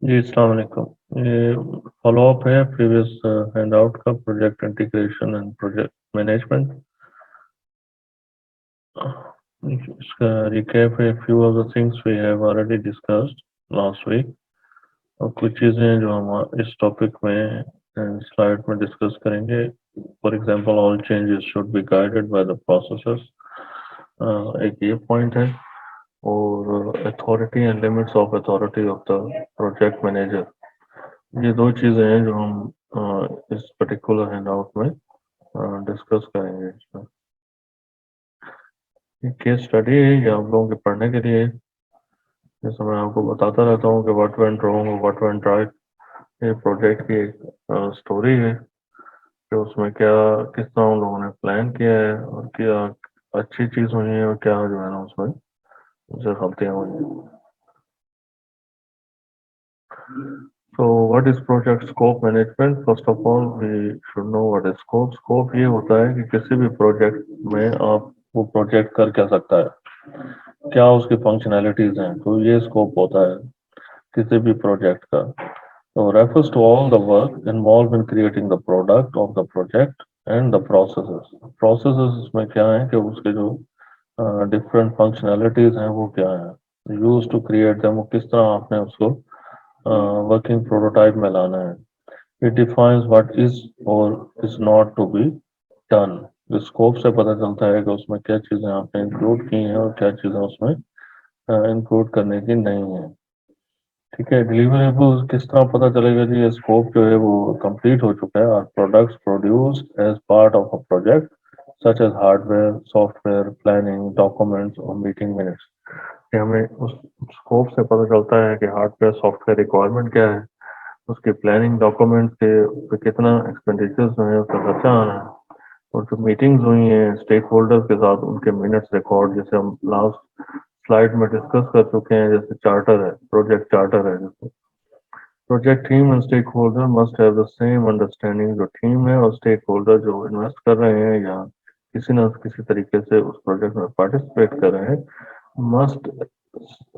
जी, अस्सलाम वालेकुम। ये फॉलो-अप है प्रीवियस हैंडआउट का, project integration and project management. इसका रिकैप है, few of the things we have already discussed last week, और कुछ चीज़ें हैं जो हम इस टॉपिक में स्लाइड में डिस्कस करेंगे। For example, all changes should be guided by the processors, एक ये पॉइंट है। और authority and limits of authority of the project manager, ये दो चीज़ें हैं जो हम इस पर्टिकुलर हैंडआउट में डिस्कस करेंगे। इसमें ये केस स्टडी है, ये आप लोगों के पढ़ने के लिए है। जैसे मैं आपको बताता रहता हूँ कि what went wrong, what went right. ये प्रोजेक्ट की एक स्टोरी है कि उसमें क्या, किस तरह उन लोगों ने प्लान किया है और क्या अच्छी चीज़ हुई है और क्या जो है ना उसमें मुझे गलतियाँ हुई हैं। So what is project scope management? First of all, we should know what is scope. Scope ये होता है कि किसी भी प्रोजेक्ट में आप वो प्रोजेक्ट कर क्या सकता है, क्या उसकी फंक्शनैलिटीज हैं, तो ये स्कोप होता है किसी भी प्रोजेक्ट का। So refers to all the work involved in creating the product of the project and the processes. Processes इसमें क्या है कि उसके जो डिफरेंट फंक्शनैलिटीज हैं वो क्या है, यूज टू क्रिएट देम, किस तरह आपने उसको वर्किंग प्रोटोटाइप में लाना है। इट डिफाइंस व्हाट इज और is not to be done. Scope से पता चलता है कि उसमें क्या चीज़ें आपने इंक्लूड की हैं और क्या चीज़ें उसमें इंक्लूड करने की नहीं है। ठीक है, डिलीवरेबल किस तरह पता चलेगा जी, ये स्कोप जो है वो कंप्लीट हो चुका है। और products produced as part of a project such as hardware, software, planning, documents और मीटिंग मिनट्स। कि हमें उस स्कोप से पता चलता है कि हार्डवेयर सॉफ्टवेयर रिक्वायरमेंट क्या है, उसके प्लानिंग डॉक्यूमेंट के पे कितना एक्सपेंडिचर्स जो है उसका खर्चा आना है, और जो मीटिंग्स हुई हैं स्टेक होल्डर्स के साथ उनके मिनट्स रिकॉर्ड, जैसे हम लास्ट स्लाइड में डिस्कस कर चुके हैं। जैसे चार्टर है, प्रोजेक्ट चार्टर है, जैसे project team and stakeholder must have the same understanding. जो टीम है और स्टेक होल्डर जो इन्वेस्ट कर रहे हैं या किसी न किसी तरीके से उस प्रोजेक्ट में पार्टिसिपेट कर रहे हैं, must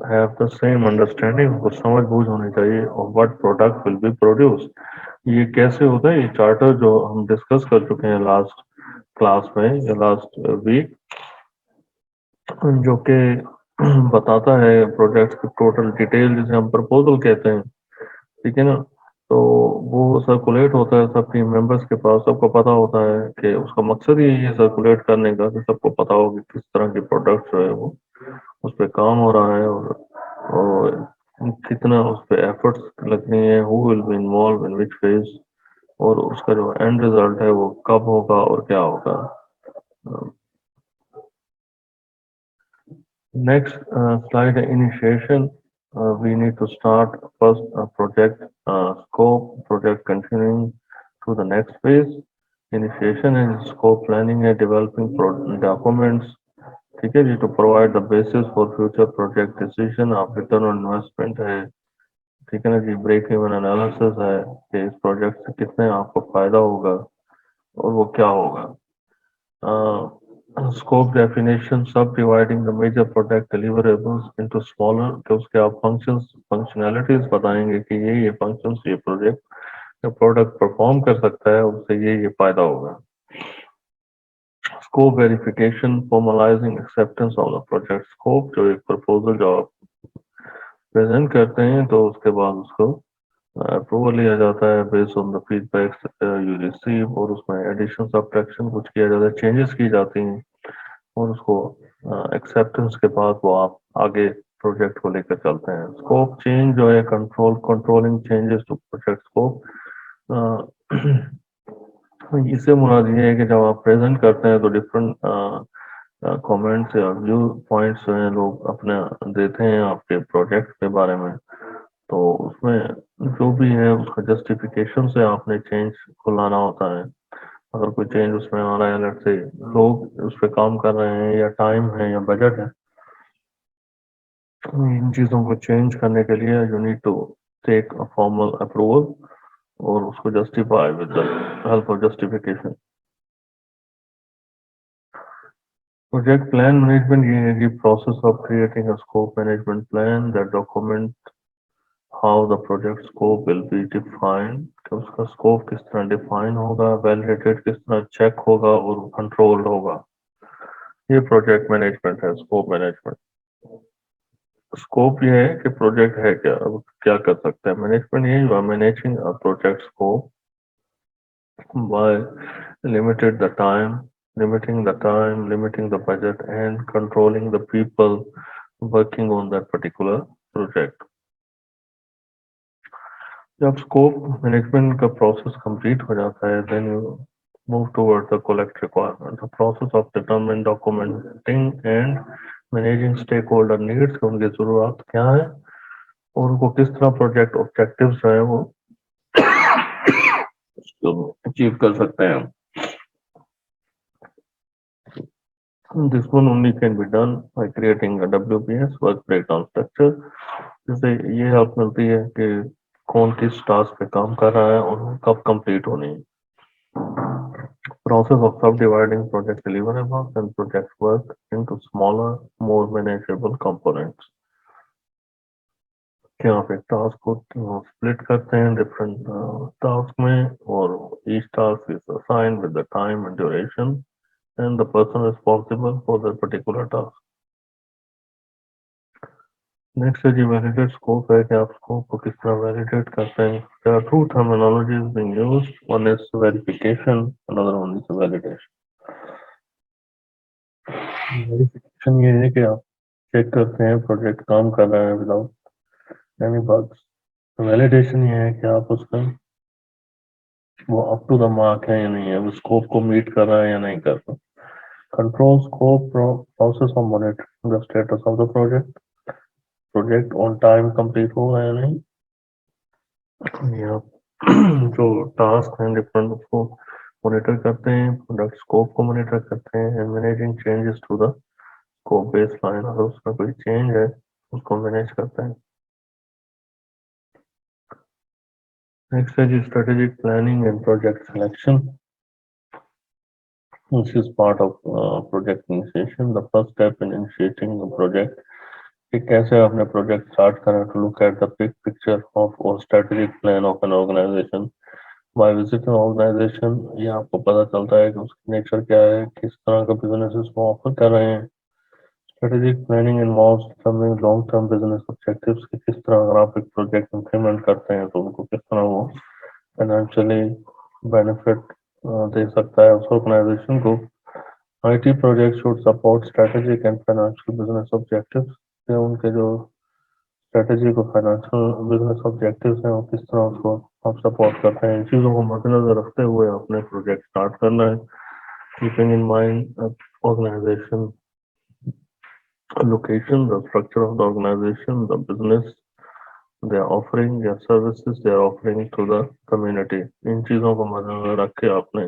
have the same understanding, उनको समझ बूझ होनी चाहिए और what product will be produce. ये कैसे होता है, ये चार्टर जो हम डिस्कस कर चुके हैं लास्ट क्लास में या लास्ट वीक, जो कि बताता है प्रोजेक्ट की टोटल डिटेल, जिसे हम प्रपोजल कहते हैं। ठीक है ना, तो वो सर्कुलेट होता है सब टीम मेंबर्स के पास। सबको पता होता है कि उसका मकसद ही है सर्कुलेट करने का, कि सबको पता हो कि किस तरह की प्रोडक्ट जो है वो उस पर काम हो रहा है, और कितना उस पर एफर्ट्स लगनी है, who will be involve in which phase, और उसका जो एंड रिजल्ट है वो कब होगा और क्या होगा। नेक्स्ट स्लाइड है initiation. we need to start first project scope, project continuing to the next phase. Initiation and scope planning है, developing documents। ठीक है जी, to provide the basis for future project decision। आप return on investment है, ठीक है ना जी, break even analysis है कि इस प्रोजेक्ट से कितने आपको फायदा होगा और वो क्या होगा। Scope definition, subdividing the major product deliverables into smaller, कि उसके आप फंक्शंस फंक्शनैलिटीज बताएंगे कि ये फंक्शंस ये प्रोजेक्ट का प्रोडक्ट परफॉर्म कर सकता है, उससे ये फायदा होगा। Scope verification, formalising acceptance of the project scope, जो एक प्रपोजल जो आप प्रेजेंट करते हैं तो उसके बाद उसको अप्रूवल लिया जाता है based on the feedback you receive, और उसमें एडिशन सब्ट्रैक्शन कुछ किया जाता है, चेंजेस की जाती हैं, और उसको एक्सेप्टेंस के बाद वो आप आगे प्रोजेक्ट को लेकर चलते हैं। स्कोप चेंज जो है, controlling changes to project scope. इससे मुराद ये है कि जब आप प्रेजेंट करते हैं तो डिफरेंट कमेंट्स या व्यू पॉइंट्स जो हैं लोग अपने देते हैं आपके प्रोजेक्ट के बारे में, तो उसमें जो भी है उसका जस्टिफिकेशन से आपने चेंज को लाना होता है। अगर कोई चेंज उसमें आ रहा है, अलग से लोग उस पर काम कर रहे हैं या टाइम है या बजट है, तो इन चीज़ों को चेंज करने के लिए you need to take a formal approval और उसको justify with the help of justification. Project plan management ये है कि process of creating a scope management plan that document how the project scope will be defined, कि उसका scope किस तरह define होगा, validated किस तरह check होगा और controlled होगा. ये project management है, scope management. स्कोप ये है कि प्रोजेक्ट है क्या, अब क्या कर सकते हैं. मैनेजमेंट यही हुआ, managing a project scope by limited the time, limiting the time, limiting the budget, and controlling the people working on that particular project. जब स्कोप मैनेजमेंट का प्रोसेस कंप्लीट हो जाता है, then you move toward the collect requirement, the process of determine documenting and managing stakeholder needs, उनकी जरूरत क्या है और उनको किस तरह प्रोजेक्ट ऑब्जेक्टिव्स जो है वो अचीव कर सकते हैं. This one only can be done by creating a WBS, work breakdown structure. जिससे ये हेल्प मिलती है कि कौन किस टास्क पे काम कर रहा है और वो कब कंप्लीट होनी है. Process of subdividing project deliverables and project work into smaller, more manageable components. कि आप एक टास्क को स्प्लिट करते हैं डिफरेंट टास्क में और each task is assigned with the time and duration and the person responsible for that particular task. Next है जी validate scope, है कि आप स्कोप को किस तरह वैलिडेट करते हैं. There are two terminologies being used, one is verification, another one is validation. Verification ये है कि आप चेक करते हैं प्रोजेक्ट काम कर रहा है विदाउट एनी बग्स. वैलिडेशन ये है कि आप उसका वो अप टू द मार्क है या नहीं है, वो स्कोप को मीट कर रहा है या नहीं कर रहा. Control scope process of monitoring the status of the project, project on time complete हो रहा है या नहीं, या जो टास्क हैं डिफरेंट उसको मॉनिटर करते हैं, प्रोडक्ट स्कोप को मॉनिटर करते हैं, and managing changes to the scope baseline, अगर उसमें कोई चेंज है उसको मैनेज करते हैं. नेक्स्ट है जी strategic planning and project selection. This is part of project initiation. The first step in initiating the project कि कैसे आपने प्रोजेक्ट स्टार्ट करें, to look at the big picture of or strategic plan of an organization. By visiting organization ये आपको पता चलता है कि उसकी नेचर क्या है, किस तरह का बिजनेस वो ऑफर कर रहे हैं. Strategic planning involves determining long term business objectives कि किस तरह अगर आप एक प्रोजेक्ट इंप्लीमेंट करते हैं तो उनको किस तरह वो फाइनेंशियली बेनिफिट दे सकता है उस ऑर्गेनाइजेशन को. IT project should support strategic and financial business objectives, उनके जो स्ट्रेटेजिक और फाइनेंशियल बिजनेस ऑब्जेक्टिव्स हैं वो किस तरह उसको आप सपोर्ट करते हैं. इन चीज़ों को मद्देनजर रखते हुए आपने प्रोजेक्ट स्टार्ट करना है. Keeping in mind organisation location, the structure of the organisation, the business they are offering या services they are offering to the community. इन चीज़ों को मद्देनजर रख के आपने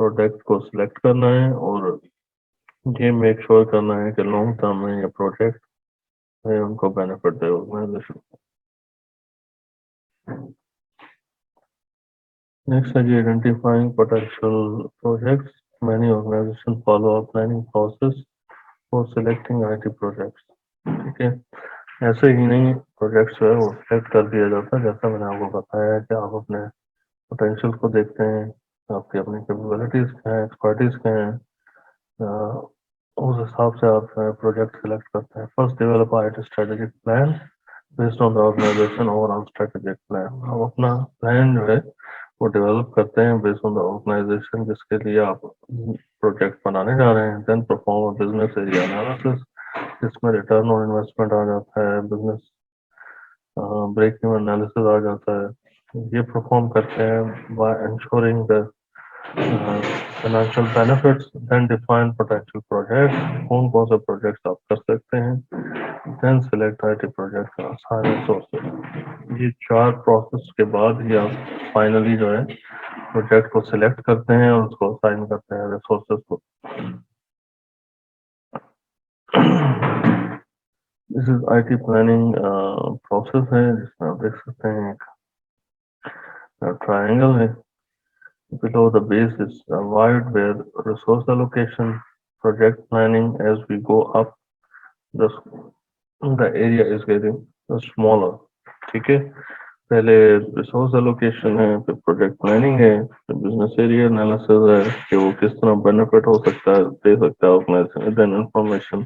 प्रोडक्ट को सिलेक्ट करना है और ये मेक श्योर करना है कि लॉन्ग टर्म में ये प्रोजेक्ट उनको बेनिफिट दे organization. Next is identifying potential projects. Many organizations follow a planning process for selecting IT projects. ठीक है, ऐसे ही नहीं प्रोजेक्ट्स जो है वो सिलेक्ट कर दिया जाता है. जैसा मैंने आपको बताया है कि आप अपने पोटेंशियल को देखते हैं, आपकी अपनी कैपेबिलिटीज क्या है, एक्सपर्टीज क्या है, उस हिसाब से आप प्रोजेक्ट सिलेक्ट करते हैं. First develop IT strategic plan based on the organization overall strategic plan. आप अपना प्लान जो है वो डेवलप करते हैं बेस्ड ऑन द ऑर्गेनाइजेशन जिसके लिए आप प्रोजेक्ट बनाने जा रहे हैं. Then perform business area analysis, जिसमें रिटर्न ऑन इन्वेस्टमेंट आ जाता है, बिजनेस ब्रेक इवन एनालिसिस आ जाता है. ये परफॉर्म करते हैं by insuring the financial benefits. Then define potential project, कौन कौन से प्रोजेक्ट्स आप कर सकते हैं. देन सिलेक्ट IT प्रोजेक्ट सारे सोर्सेज. ये 4 प्रोसेस के बाद ही आप फाइनली जो है प्रोजेक्ट को सिलेक्ट करते हैं और उसको असाइन करते हैं रिसोर्सेज को. This is IT planning process है जिसमें आप देख सकते हैं एक ट्रायंगल है. Below the base is wide where resource allocation, project planning. As we go up, the area is getting smaller. ठीक है, पहले रिसोर्स एलोकेशन है, फिर प्रोजेक्ट प्लानिंग है, फिर बिजनेस एरिया एनालिसिस है कि वो किस तरह बेनिफिट हो सकता है, दे सकता है organization, then information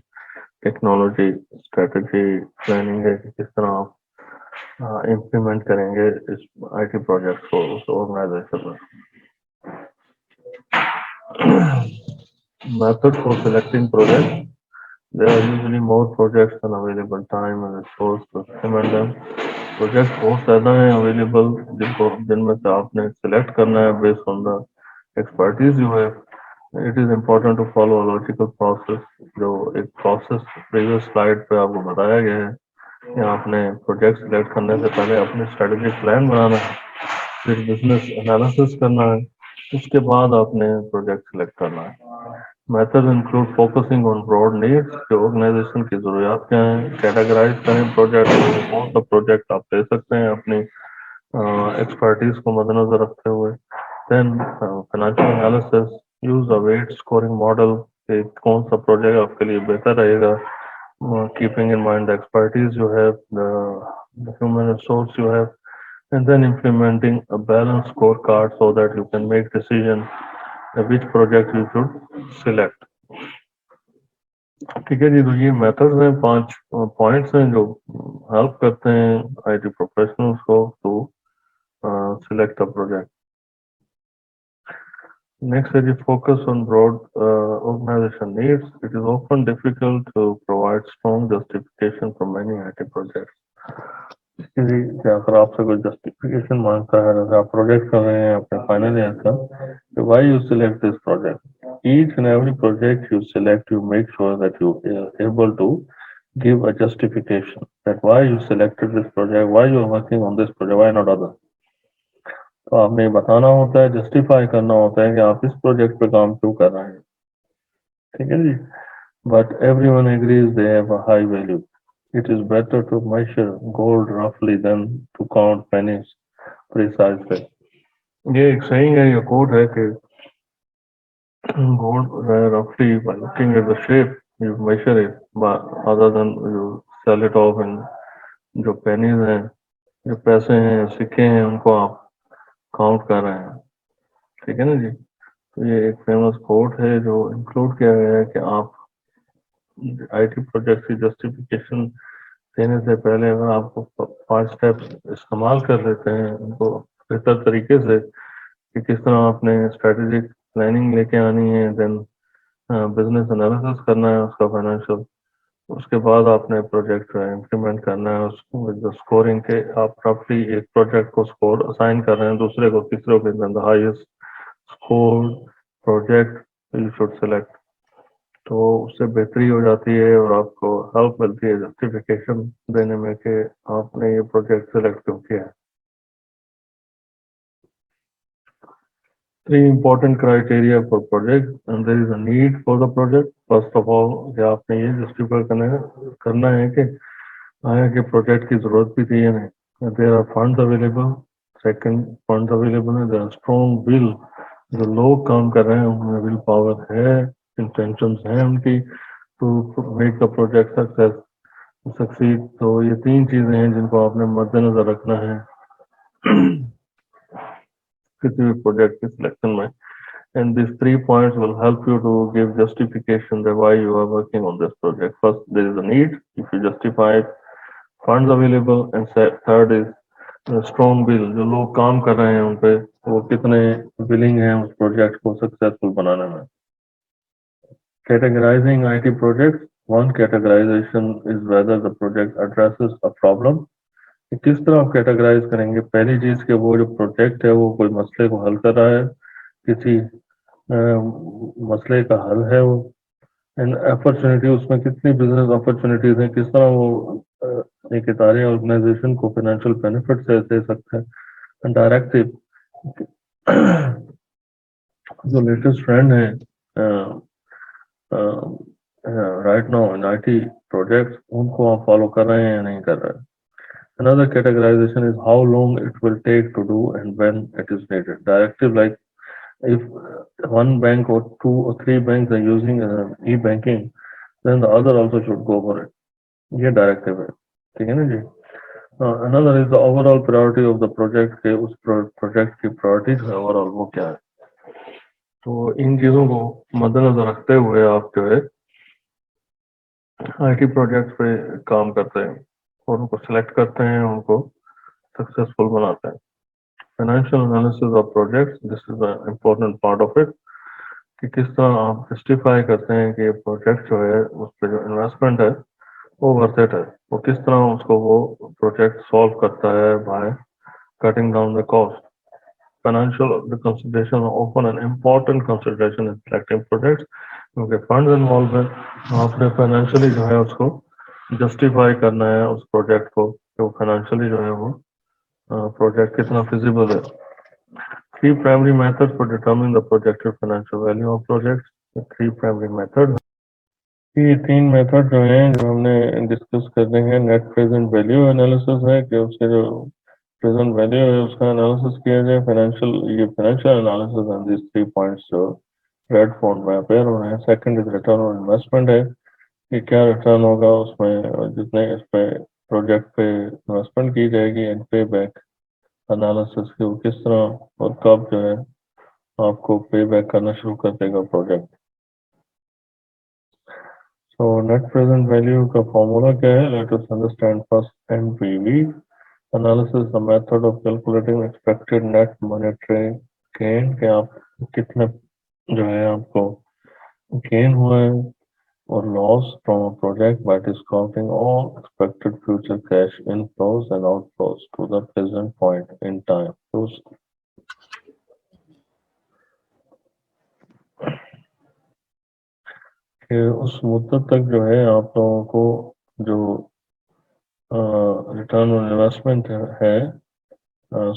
technology strategy planning है कि किस तरह आप इम्प्लीमेंट करेंगे इस आईटी प्रोजेक्ट को उस ऑर्गेनाइजेशन में। Method for selecting projects. There are usually more projects than available time and resource to implement them. Project बहुत ज़्यादा हैं अवेलेबल जिनको जिनमें से आपने सिलेक्ट करना है based on the expertise you have. It is important to follow a logical process, जो एक प्रोसेस प्रीवियस स्लाइड पे आपको बताया गया है कि आपने प्रोजेक्ट सिलेक्ट करने से पहले अपनी स्ट्रेटेजिक प्लान बनाना है, फिर बिजनेस एनालिसिस करना है, उसके बाद आपने प्रोजेक्ट सिलेक्ट करना है। Method include focusing on broad needs कि ऑर्गेनाइजेशन की ज़रूरियात क्या हैं, कैटेगराइज करें प्रोजेक्ट को, कौन सा प्रोजेक्ट आप ले सकते हैं अपनी एक्सपर्टीज को मद्देनजर रखते हुए। Then financial analysis, use a weight scoring model कि कौन सा प्रोजेक्ट आपके लिए बेहतर रहेगा, keeping in mind the expertise you have, the human resource you have, and then implementing a balanced scorecard so that you can make decision which project you should select। ठीक है जी, तो ये मेथड्स हैं, 5 points हैं जो help करते हैं IT professionals को to select a project. Next है जी, focus on broad organization needs. It is often difficult to provide strong justification for many IT projects। जी, अगर आपसे कोई जस्टिफिकेशन मांगता है, अगर आप प्रोजेक्ट कर रहे हैं अपने फाइनल ईयर का, तो why you select this project. Each and every project you select, you make sure that you are able to give a justification that why you selected this project, why you are working on this project, why not other। तो आपने बताना होता है, justify करना होता है कि आप इस प्रोजेक्ट पे काम क्यों कर रहे हैं। ठीक है जी, but everyone agrees they have a high value. It is better to measure gold roughly than to count pennies precisely। ये एक saying है, ये quote है कि gold roughly by looking at the shape you measure it, but other than you sell it off, and जो pennies हैं, जो पैसे हैं, सिक्के हैं, उनको आप काउंट कर रहे हैं। ठीक है ना जी, तो ये एक फेमस कोट है जो इंक्लूड किया गया है कि आप आईटी प्रोजेक्ट की जस्टिफिकेशन देने से पहले अगर आपको 5 स्टेप्स इस्तेमाल कर लेते हैं उनको बेहतर तरीके से कि किस तरह आपने स्ट्रेटेजिक प्लानिंग लेके आनी है, देन बिजनेस एनालिसिस करना है उसका फाइनेंशियल, उसके बाद आपने प्रोजेक्ट इम्प्लीमेंट करना है उसको जो स्कोरिंग के आप रफली एक प्रोजेक्ट को स्कोर असाइन कर रहे हैं दूसरे को, तीसरे को, the highest score project you should select, तो उससे बेहतरी हो जाती है और आपको हेल्प मिलती है जस्टिफिकेशन देने में कि आपने ये प्रोजेक्ट सेलेक्ट क्यों किया है। 3 important criteria for project and there is a need for the project। First of all कि आपने ये जस्टिफाई करना है कि आया कि प्रोजेक्ट की जरूरत भी थी या नहीं, there are funds available. Second, funds available है, देयर आर स्ट्रॉन्ग विल, जो लोग काम कर रहे हैं उनमें विल पावर है, इंटेंशंस हैं उनकी to make the project succeed. तो ये 3 चीजें हैं जिनको आपने मद्देनजर रखना है किसी भी प्रोजेक्ट के सिलेक्शन में। And these 3 points will help you to give justification that why you are working on this project। First, there is a need, if you justify it, funds available, and third is strong will, जो लोग काम कर रहे हैं उन पे वो कितने willing हैं उस प्रोजेक्ट को सक्सेसफुल बनाने में। Categorizing IT projects, one categorization is whether the project addresses a problem। किस तरह आप कैटेगराइज करेंगे, पहली चीज के वो जो प्रोजेक्ट है वो कोई मसले को हल कर रहा है, किसी मसले का हल है वो, एंड अपॉर्चुनिटी, उसमें कितनी बिजनेस अपॉर्चुनिटीज हैं, किस तरह वो एक इदारे ऑर्गेनाइजेशन को फाइनेंशियल बेनिफिट से दे सकते हैं। एंड डायरेक्टिव, जो लेटेस्ट ट्रेंड है right now in IT projects, उनको आप फॉलो कर रहे हैं या नहीं कर रहे हैं। Another categorization is how long it will take to do and when it is needed। Directive, like if one bank or 2 or 3 banks are using e-banking, then the other also should go for it। ये directive है, ठीक है ना जी। Another is the overall priority of the project के उस project की priority जो है ओवरऑल वो क्या है। तो इन चीज़ों को मद्देनजर रखते हुए आप जो है आईटी प्रोजेक्ट्स पे काम करते हैं और उनको सिलेक्ट करते हैं, उनको सक्सेसफुल बनाते हैं। Financial analysis of projects, this is a important part of it, कि किस तरह आप जस्टिफाई करते हैं कि प्रोजेक्ट जो है उस पर जो इन्वेस्टमेंट है वो वर्थ इट है, वो किस तरह उसको वो प्रोजेक्ट सॉल्व करता है bye cutting down the cost. Financial the consideration are often an important consideration in selecting projects क्योंकि फंड इन्वॉल्व है। आपने फाइनेंशियली जो है उसको जस्टिफाई करना है उस प्रोजेक्ट को कि वो फाइनेंशियली जो है वो प्रोजेक्ट कितना फिजिबल है। Three primary method for determining the projected financial value of project, three primary method. ये तीन मेथड जो हैं जो हमने डिस्कस करने हैं, नेट प्रेजेंट वैल्यू एनालिसिस है कि उसके जो प्रेजेंट वैल्यू है उसका एनालिसिस किया जाए, ये financial analysis and this three points जो रेड फॉन्ट में अपेयर हो रहे हैं। Second is return on investment है कि क्या रिटर्न होगा उसमें जितने इस पे प्रोजेक्ट पे इन्वेस्टमेंट की जाएगी, एंड पे बैक एनालिसिस की वो किस तरह और कब जो है आपको पे बैक करना शुरू कर देगा project. So net present value का फॉर्मूला क्या है, let us understand first NPV analysis, the method of calculating expected net monetary gain, कि आप कितने जो है आपको गेन हुआ है or loss from a project by discounting all expected future cash inflows and outflows to the present point in time. तो उस मुद्दत तक जो है आप लोगों को जो रिटर्न ऑन इन्वेस्टमेंट है,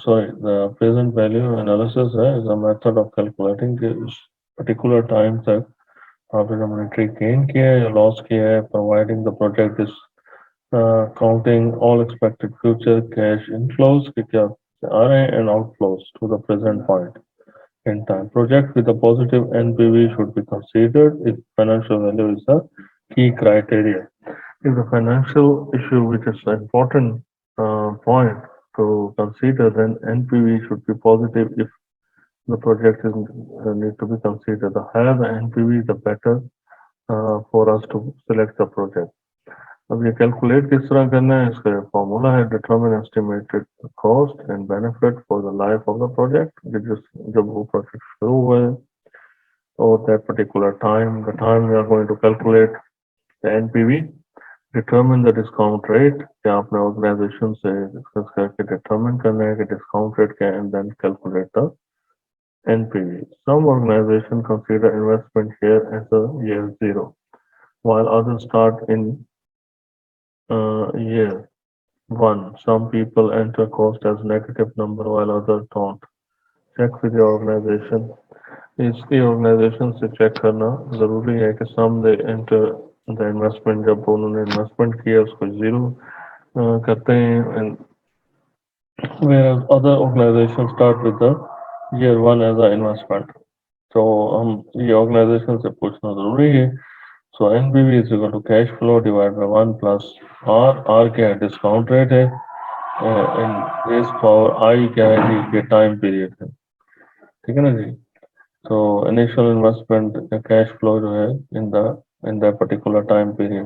sorry, the present value analysis है is a method of calculating कि उस particular time तक आपने जो monetary gain किया है या loss किया है, providing the project is counting all expected future cash inflows कि क्या आ रहे हैं and outflows to the present point in time. Project with a positive NPV should be considered if financial value is the key criteria. If the financial issue, which is an important point to consider, then NPV should be positive if the project is need to be considered. The higher the NPV, the better for us to select the project. अब ये calculate किस तरह करना है, इसका formula है determine estimated cost and benefit for the life of the project. जब वो प्रोजेक्ट शुरू हुए और that particular time, the time we are going to calculate the NPV, determine the discount rate, कि आपने ऑर्गेनाइजेशन से डिस्कस करके डिटरमिन करना है कि डिस्काउंट रेट क्या है, and then calculate the NPV. Some organization consider investment here as a year zero, while others start in year one. Some people enter cost as negative number while others don't. Check with your organization. इसकी organisation से check करना ज़रूरी है कि some they enter the investment, जब उन्होंने investment किया उसको जीरो करते हैं, and whereas other organizations start with the year one as a investment. तो हम ये ऑर्गेनाइजेशन से पूछना ज़रूरी है। So NPV is equal to cash flow divided by 1 plus R। R क्या है, डिस्काउंट रेट है, एंड रेस पावर आई क्या है जी, ये टाइम पीरियड है। ठीक है ना जी। तो इनिशियल इन्वेस्टमेंट कैश फ्लो जो है in the particular time period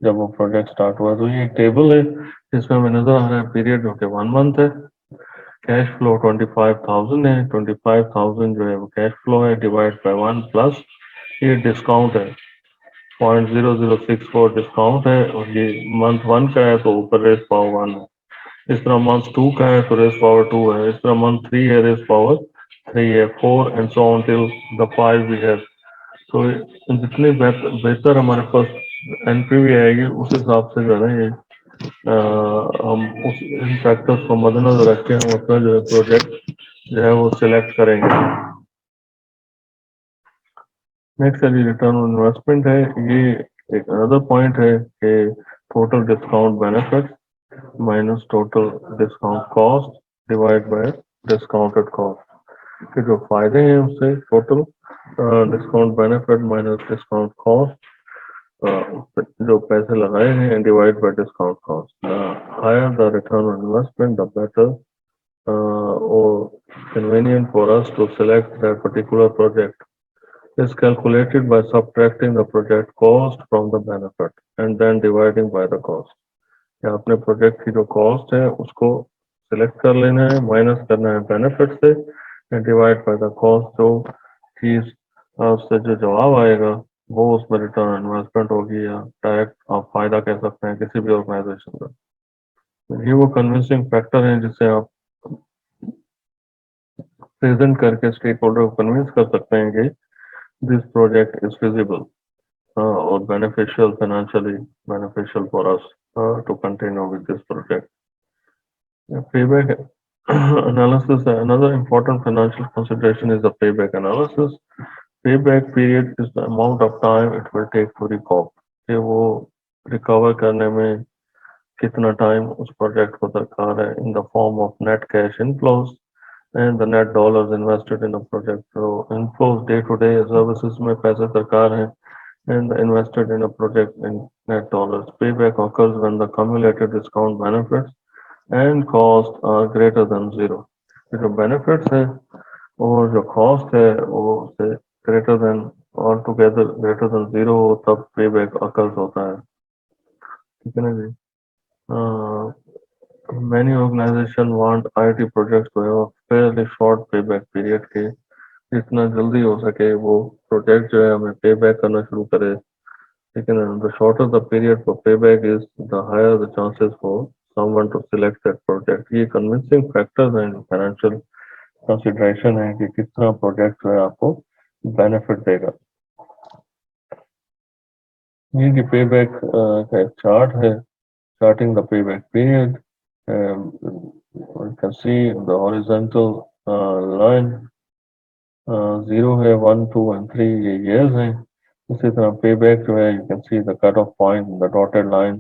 जब वो प्रोजेक्ट स्टार्ट हुआ। तो ये एक टेबल है जिसमें हमें नजर आ रहा है पीरियड जो कि 1 मंथ है, कैश फ्लो 25,000 है, 25,000 जो है वो कैश फ्लो है, डिवाइड बाय 1 प्लस ये डिस्काउंट है 0.0064 डिस्काउंट है, और ये मंथ 1 का है तो ऊपर रेस पावर 1 है। इस तरह मंथ 2 का है तो रेस पावर 2 है, इस तरह मंथ 3 है रेस पावर 3 है, 4 and so on till the 5 we have. तो जितनी बेहतर हमारे पास एनपीवी आएगी उस हिसाब से जो है ना ये हम उस इन फैक्टर्स को मद्देनजर रख के हम अपना जो है प्रोजेक्ट जो है वो सिलेक्ट करेंगे। नेक्स्ट है जी रिटर्न ऑन इन्वेस्टमेंट है। ये एक अनदर पॉइंट है कि total discount benefit minus total discount cost divide by discounted cost, के जो फायदे हैं उससे total discount benefit minus discount cost जो पैसे लगाए हैं and divide by discount cost. The higher the return on investment, the better or convenient for us to select that particular project. Is calculated by subtracting the project cost from the benefit and then dividing by the cost. या अपने project की जो cost है उसको select कर लेना है, minus करना है बेनिफिट से and divide by the cost. जो चीज उससे जो जवाब आएगा वो उसमें रिटर्न इन्वेस्टमेंट होगी, या डायरेक्ट आप फायदा कह सकते हैं किसी भी ऑर्गेनाइजेशन का। ये वो कन्विंसिंग फैक्टर है जिससे आप प्रेजेंट करके स्टेक होल्डर को कन्विंस कर सकते हैं कि this project is feasible or beneficial, financially beneficial for us to continue with this project. Payback analysis, another important financial consideration is the payback analysis. Payback period is the amount of time it will take to recover. कि वो recover करने में कितना time उस project को दरकार है in the form of net cash inflows and the net dollars invested in the project. So inflows day to day services में पैसे दरकार हैं and invested in a project in net dollars. Payback occurs when the cumulative discount benefits and cost are greater than zero. जो benefits है और जो cost है वो से greater than altogether greater than zero हो तब payback occurs होता है, ठीक है ना जी। Many organizations want IT projects to have a fairly short payback period के जितना जल्दी हो सके वो प्रोजेक्ट जो है हमें पे बैक करना शुरू करे, लेकिन the shorter the period for payback is, the higher the chances for someone to select that project. ये convincing factors and financial consideration है कि कितना प्रोजेक्ट जो है आपको बेनिफिट देगा। ये कि पेबैक का एक चार्ट है, charting the payback period. You can see the horizontal line 0 है, 1, 2 and 3 ये years हैं। इसी तरह payback जो है you can see the cutoff point, the dotted line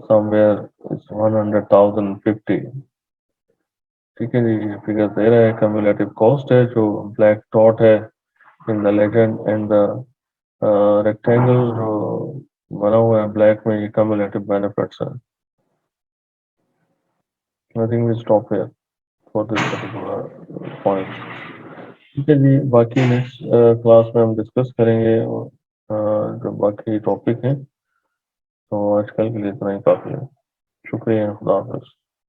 somewhere is 100,050, ठीक है जी। ये फिगर दे रहा है, cumulative cost है जो black dot है in the legend and the rectangle जो बना हुआ है black में ये cumulative benefits है। I think we stop here for this particular point. ठीक है जी, बाकी नेक्स्ट क्लास में हम डिस्कस करेंगे जो बाकी टॉपिक हैं। तो आजकल के लिए इतना ही काफ़ी है। शुक्रिया, खुदा हाफिज़।